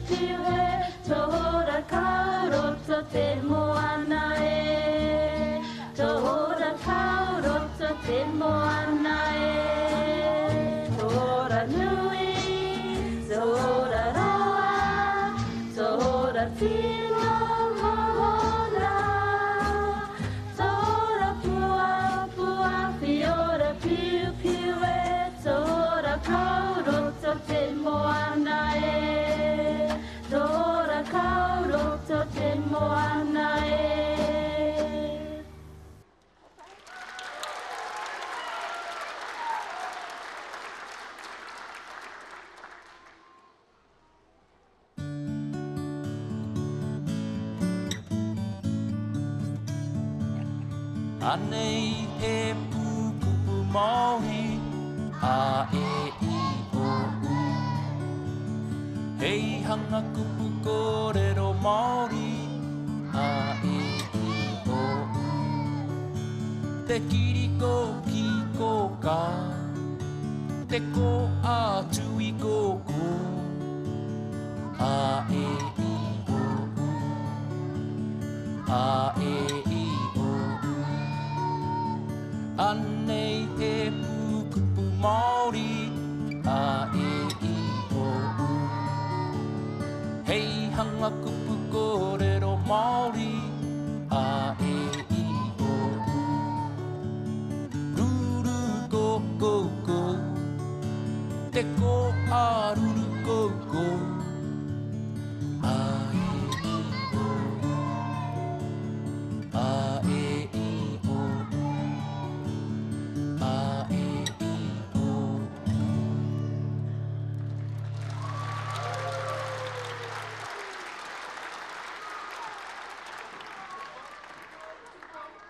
ピュエトラカウロとても穴へトラカウロとても穴へトラヌイトラロアトラフィノモラトラプアプアフィオラピュピュエトラカウロとても穴へトラカウロとても穴へAnei he pukupu mohi a e i o u Hei hanga kupu kōrero Māori a e i o u Te kiriko ki ko ka Te ko atu i kōko a e i o u A e i o u Anei he pukupu Māori a e i o u Hei hanga kupu kōrero Māori a e i o u Ruru ko ko ko Te ko a ruru ko ko